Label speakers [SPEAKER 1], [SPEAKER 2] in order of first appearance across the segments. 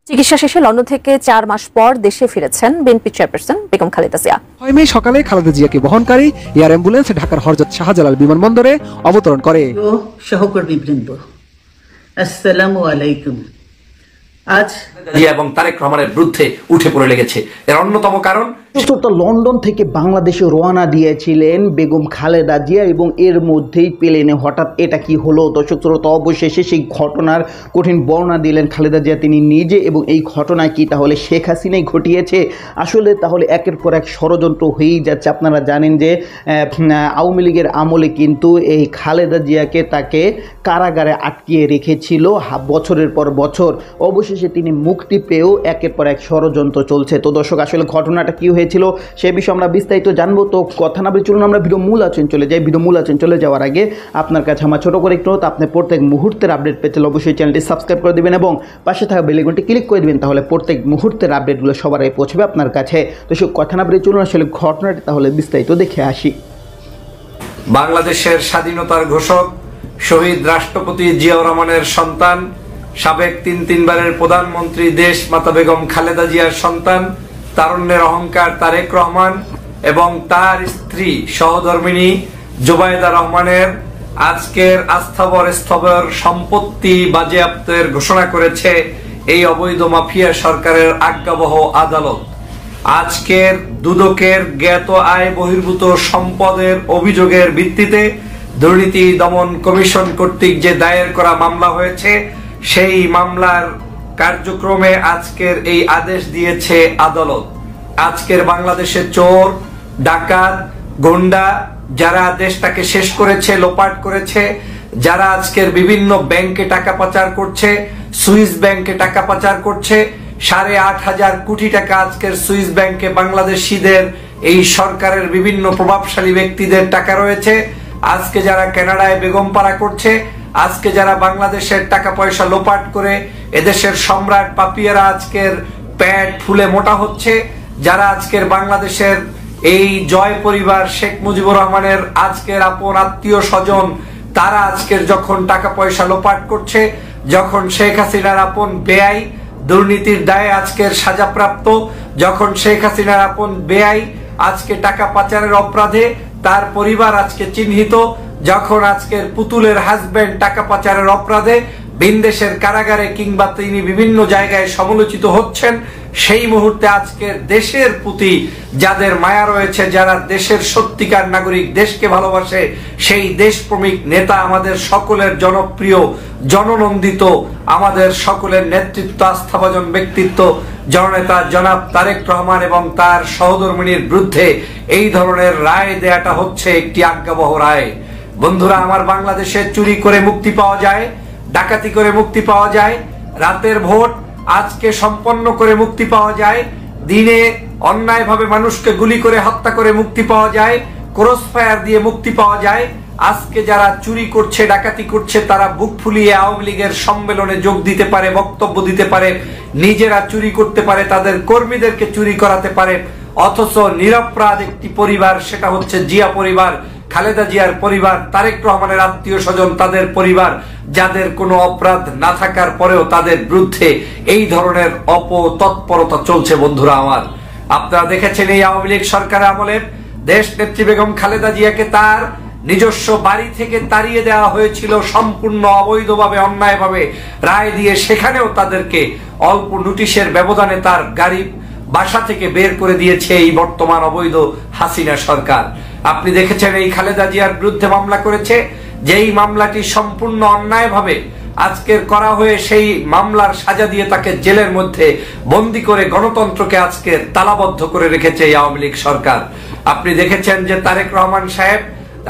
[SPEAKER 1] চিকিৎসা শেষে লন্ডন থেকে 4 মাস পর দেশে ফিরেছেন বিএনপি চেয়ারপারসন বেগম খালেদা জিয়া।
[SPEAKER 2] 6 মে সকালে খালেদা জিয়াকে বহনকারী এয়ার অ্যাম্বুলেন্স ঢাকার হযরত শাহজালাল বিমানবন্দরে অবতরণ করে।
[SPEAKER 3] সহকর্মীবৃন্দ, আসসালামু আলাইকুম। আজ
[SPEAKER 4] জিয়া এবং তারেক রহমানের বিরুদ্ধে উঠে পড়ে লেগেছে। এর অন্যতম কারণ
[SPEAKER 5] লন্ডন থেকে বাংলাদেশে রওনা দিয়েছিলেন বেগম খালেদা জিয়া এবং এর মধ্যেই প্লেনে হঠাৎ এটা কি হলো। দর্শক শ্রোতা, অবশেষে সেই ঘটনার কঠিন বর্ণনা দিলেন খালেদা জিয়া তিনি নিজে। এবং এই ঘটনা কি তাহলে শেখ হাসিনাই ঘটিয়েছে? আসলে তাহলে একের পর এক ষড়যন্ত্র হয়েই যাচ্ছে। আপনারা জানেন যে আওয়ামী লীগের আমলে কিন্তু এই খালেদা জিয়াকে তাকে কারাগারে আটকিয়ে রেখেছিল বছরের পর বছর। অবশেষে তিনি মুক্তি পেয়েও একের পর এক ষড়যন্ত্র চলছে। তো দর্শক, আসলে ঘটনাটা কি হয়েছিল সে বিষয়ে আমরা বিস্তারিত জানবো। তো কথা না বলে চলুন আমরা ভিডিও মূল আলোচনায় চলে যাই। ভিডিও মূল আলোচনায় চলে যাওয়ার আগে আপনার কাছে আমার ছোট করে একটু আপনি প্রত্যেক মুহূর্তের আপডেট পেতে অবশ্যই চ্যানেলটি সাবস্ক্রাইব করে দেবেন এবং পাশে থাকা বেল আইকনটি ক্লিক করে দেবেন, তাহলে প্রত্যেক মুহূর্তের আপডেটগুলো সবার আগে পৌঁছবে আপনার কাছে। তো সে কথা না বলে চলুন আসলে ঘটনাটি তাহলে বিস্তারিত দেখে আসি।
[SPEAKER 4] বাংলাদেশের স্বাধীনতার ঘোষক শহীদ রাষ্ট্রপতি জিয়াউর রহমানের সন্তান, সাবেক তিনবারের প্রধানমন্ত্রী দেশ মাতা বেগম খালেদা জিয়ার সন্তান, তারুণ্যের অহংকার তারেক রহমান এবং তার স্ত্রী সহধর্মিণী জোবায়েদা রহমানের আজকের আস্থাবর স্থবর সম্পত্তি বাজেয়াপ্তের ঘোষণা করেছে এই অবৈধ মাফিয়া সরকারের আজ্ঞাবহ আদালত। আজকের দুদকের জ্ঞাত আয় বহির্ভূত সম্পদের অভিযোগের ভিত্তিতে দুর্নীতি দমন কমিশন কর্তৃক যে দায়ের করা মামলা হয়েছে, সেই মামলার কার্যক্রমে আজকের এই আদেশ দিয়েছে আদালত। আজকের বাংলাদেশের চোর, ডাকাত, গুন্ডা যারা দেশটাকে শেষ করেছে, লোপাট করেছে, যারা আজকের বিভিন্ন ব্যাংকে টাকা পাচার করছে, সুইস ব্যাংকে টাকা পাচার করছে, 8,500 কোটি টাকা আজকের সুইস ব্যাংকে বাংলাদেশিদের এই সরকারের বিভিন্ন প্রভাবশালী ব্যক্তিদের টাকা রয়েছে। আজকে যারা কানাডায় বেগমপাড়া করছে, আজকে যারা বাংলাদেশের টাকা পয়সা লোপাট করে এদেশের সম্রাট পাপিয়ারা আজকের পেট ফুলে মোটা হচ্ছে, যারা আজকের বাংলাদেশের এই জয় পরিবার শেখ মুজিবুর রহমানের আজকের আপন আত্মীয় স্বজন, তারা আজকের যখন টাকা পয়সা লোপাট করছে, যখন শেখ হাসিনার আপন বেআই দুর্নীতির দায়ে আজকের সাজাপ্রাপ্ত, যখন শেখ হাসিনার আপন বেআই আজকে টাকা পাচারের অপরাধে তার পরিবার আজকে চিহ্নিত, যখন আজকের পুতুলের হাজবেন্ড টাকা পাচারের অপরাধে বিদেশের কারাগারে কিংবা তিনি বিভিন্ন জায়গায় সমালোচিত হচ্ছেন, সেই মুহূর্তে আজকের দেশের প্রতি যাদের মায়া রয়েছে, যারা দেশের সত্যিকার নাগরিক, দেশকে ভালোবাসে, সেই দেশপ্রেমিক নেতা, আমাদের সকলের জনপ্রিয়, জননন্দিত, আমাদের সকলের নেতৃত্ব আস্থাভাজন ব্যক্তিত্ব জননেতা জনাব তারেক রহমান এবং তার সহধর্মিণীর বিরুদ্ধে এই ধরনের রায় দেয়াটা হচ্ছে একটি আজ্ঞাবহ রায়। বন্ধুরা আমার, বাংলাদেশে চুরি করে মুক্তি পাওয়া যায়, ডাকাতি করে মুক্তি পাওয়া যায়, রাতের ভোট আজকে সম্পন্ন করে মুক্তি পাওয়া যায়, দিনে অন্যায়ভাবে মানুষকে গুলি করে হত্যা করে মুক্তি পাওয়া যায়, ক্রস ফায়ার দিয়ে মুক্তি পাওয়া যায়। আজকে যারা চুরি করছে, ডাকাতি করছে, তারা বুক ফুলিয়ে আওয়ামী লীগের সম্মেলনে যোগ দিতে পারে, বক্তব্য দিতে পারে, নিজেরা চুরি করতে পারে, তাদের কর্মীদেরকে চুরি করাতে পারে, অথচ নিরপরাধ একটি পরিবার, সেটা হচ্ছে জিয়া পরিবার, খালেদা জিয়ার পরিবার, তারেক রহমানের আত্মীয় স্বজন, তাদের পরিবার, যাদের কোনো অপরাধ না থাকার পরেও তাদের বিরুদ্ধে এই ধরনের অপতৎপরতা চলছে। বন্ধুরা আমার, আপনারা দেখেছেন এই আওয়ামী লীগ সরকারের আমলে দেশ নেত্রী বেগম খালেদা জিয়াকে তার নিজস্ব বাড়ি থেকে তাড়িয়ে দেওয়া হয়েছিল সম্পূর্ণ অবৈধভাবে, অন্যায়ভাবে রায় দিয়ে। সেখানেও তাদেরকে অল্প নোটিশের ব্যবধানে তার গাড়ি বাসা থেকে বের করে দিয়েছে এই বর্তমান অবৈধ হাসিনা সরকার। আপনি দেখেছেন এই খালেদা জিয়ার বিরুদ্ধে মামলা করেছে, যেই মামলাটি সম্পূর্ণ অন্যায়ভাবে আজকের করা হয়ে সেই মামলার সাজা দিয়ে তাকে জেলের মধ্যে বন্দী করে গণতন্ত্রকে আজকে তালাবদ্ধ করে রেখেছে এই আওয়ামী লীগ সরকার। আপনি দেখেছেন যে তারেক রহমান সাহেব,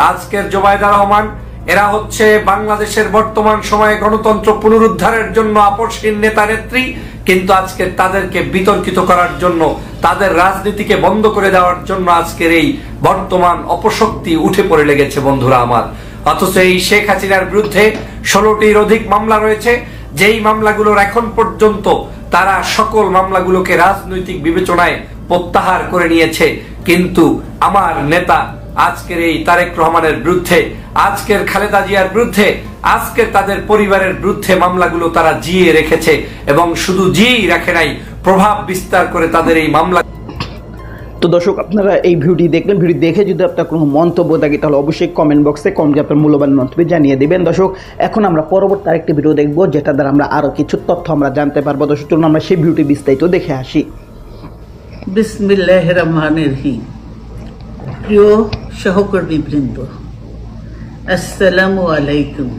[SPEAKER 4] আজকের জোবায়েদা রহমান, এরা হচ্ছে বাংলাদেশের বর্তমান সময়ে গণতন্ত্র পুনরুদ্ধারের জন্য আপসহীন নেতা নেত্রী, কিন্তু আজকে তাদেরকে বিতর্কিত করার জন্য, তাদের রাজনীতিকে বন্ধ করে দেওয়ার জন্য আজকের এই বর্তমান অপশক্তি উঠে পড়ে লেগেছে। বন্ধুরা আমার, অথচ এই শেখ হাসিনার বিরুদ্ধে 16টির অধিক মামলা রয়েছে, যেই মামলাগুলোর এখন পর্যন্ত তারা সকল মামলাগুলোকে রাজনৈতিক বিবেচনায় প্রত্যাহার করে নিয়েছে। কিন্তু আমার নেতা, আজকের এই তারেক রহমানের বিরুদ্ধে, আজকের খালেদা জিয়ার বিরুদ্ধে, আজকের তাদের পরিবারের বিরুদ্ধে মামলাগুলো তারা জিয়ে রেখেছে এবং শুধু জিয়েই রাখে নাই, প্রভাব বিস্তার করে তাদের এই মামলা।
[SPEAKER 5] তো দর্শক, আপনারা এই ভিডিওটি দেখলেন। ভিডিও দেখে যদি আপনার কোনো মন্তব্য থাকে তাহলে অবশ্যই কমেন্ট বক্সে কমেন্টে আপনার মূল্যবান মন্তব্য জানিয়ে দেবেন। দর্শক, এখন আমরা পরবর্তী আরেকটি ভিডিও দেখব, যেটা দ্বারা আমরা আরও কিছু তথ্য আমরা জানতে পারবো। দর্শক, চলুন আমরা সেই ভিডিওটি বিস্তারিত দেখে আসি।
[SPEAKER 3] বিসমিল্লাহির রহমানির রহিম। প্রিয় সহকর্মীবৃন্দ, আসসালামু আলাইকুম।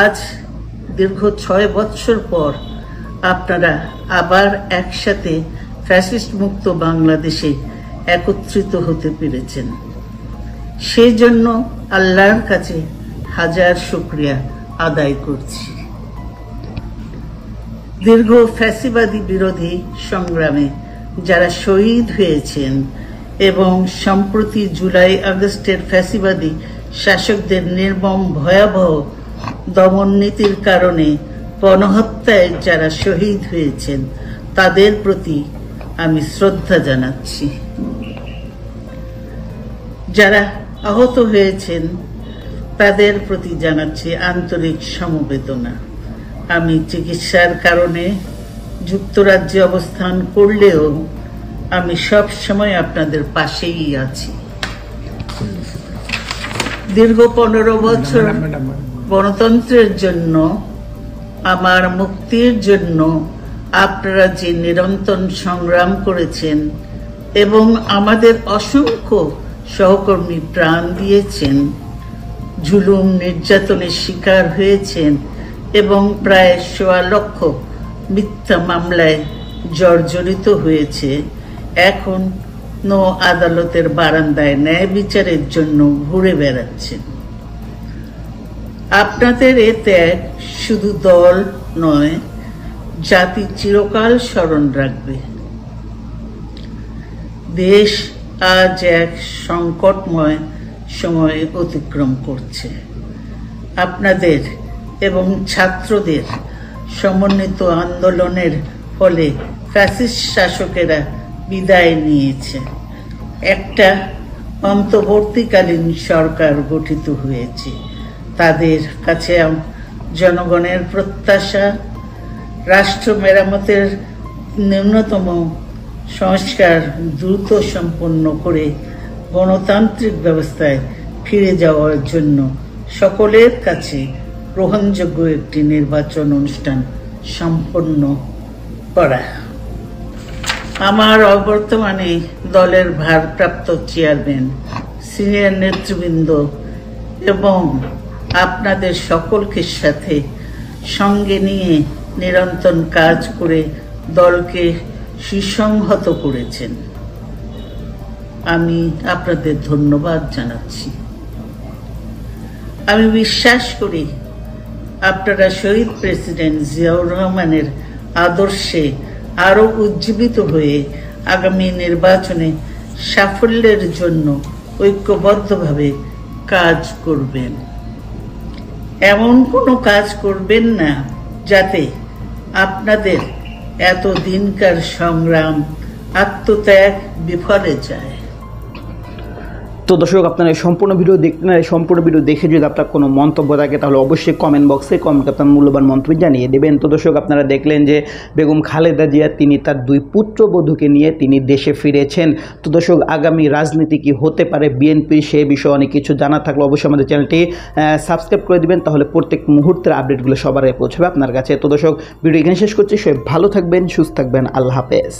[SPEAKER 3] আজ দীর্ঘ 6 বৎসর পর আপনারা আবার একসাথে ফ্যাসিস্ট মুক্ত বাংলাদেশে একত্রিত হতে পেরেছেন। সেই জন্য আল্লাহর কাছে হাজার শুকরিয়া আদায় করছি। দীর্ঘ ফ্যাসিবাদী বিরোধী সংগ্রামে যারা শহীদ হয়েছেন এবং সম্প্রতি জুলাই আগস্টের ফ্যাসিবাদী শাসকদের নির্মম ভয়াবহ দমন নীতির কারণে গণহত্যায় যারা শহীদ হয়েছেন তাদের প্রতি আমি শ্রদ্ধা জানাচ্ছি। যারা আহত হয়েছেন তাদের প্রতি জানাচ্ছি আন্তরিক সমবেদনা। আমি চিকিৎসার কারণে যুক্তরাজ্যে অবস্থান করলেও আমি সব সময় আপনাদের পাশেই আছি। দীর্ঘ 15 বছর গণতন্ত্রের জন্য, আমার মুক্তির জন্য আপনারা যে নিরন্তর সংগ্রাম করেছেন এবং আমাদের অসংখ্য সহকর্মী প্রাণ দিয়েছেন, জুলুম নির্যাতনের শিকার হয়েছেন এবং প্রায় 1.25 লক্ষ মিথ্যা মামলায় জর্জরিত হয়েছে, এখন আদালতের বারান্দায় ন্যায় বিচারের জন্য ঘুরে বেড়াচ্ছেন। আপনাদের এ ত্যাগ শুধু দল নয়, জাতি চিরকাল স্মরণ রাখবে। দেশ আজ এক সংকটময় সময় অতিক্রম করছে। আপনাদের এবং ছাত্রদের সমন্বিত আন্দোলনের ফলে ফ্যাসিস্ট শাসকেরা বিদায় নিয়েছে। একটা অন্তর্বর্তীকালীন সরকার গঠিত হয়েছে। তাদের কাছে জনগণের প্রত্যাশা, রাষ্ট্র মেরামতের ন্যূনতম সংস্কার দ্রুত সম্পন্ন করে গণতান্ত্রিক ব্যবস্থায় ফিরে যাওয়ার জন্য সকলের কাছে গ্রহণযোগ্য একটি নির্বাচন অনুষ্ঠান সম্পন্ন করা। আমার অবর্তমানে দলের ভারপ্রাপ্ত চেয়ারম্যান, সিনিয়র নেতৃবৃন্দ এবং আপনাদের সকলকে সাথে সঙ্গে নিয়ে নিরন্তর কাজ করে দলকে সুসংহত করেছেন। আমি আপনাদের ধন্যবাদ জানাচ্ছি। আমি বিশ্বাস করি আপনারা শহীদ প্রেসিডেন্ট জিয়াউর রহমানের আদর্শে আরো উজ্জীবিত হয়ে আগামী নির্বাচনে সাফল্যের জন্য ঐক্যবদ্ধভাবে কাজ করবেন। এমন কোনো কাজ করবেন না যাতে আপনাদের এত দিনকার সংগ্রাম, আত্মত্যাগ বিফলে যায়।
[SPEAKER 5] তো দর্শক, আপনারা এই সম্পূর্ণ ভিডিও দেখলেন। এই সম্পূর্ণ ভিডিও দেখে যদি আপনার কোনো মন্তব্য থাকে তাহলে অবশ্যই কমেন্ট বক্সে কমেন্ট আপনার মূল্যবান মন্তব্য জানিয়ে দেবেন। তো দর্শক, আপনারা দেখলেন যে বেগম খালেদা জিয়া তিনি তার 2 পুত্রবধূকে নিয়ে তিনি দেশে ফিরেছেন। তো দর্শক, আগামী রাজনীতি কি হতে পারে বিএনপির, সে বিষয়ে অনেক কিছু জানা থাকলে অবশ্যই আমাদের চ্যানেলটি সাবস্ক্রাইব করে দিবেন, তাহলে প্রত্যেক মুহূর্তের আপডেটগুলো সবার আগে পৌঁছবে আপনার কাছে। তো দর্শক, ভিডিও এখানে শেষ করছি। সবাই ভালো থাকবেন, সুস্থ থাকবেন। আল্লাহ হাফেজ।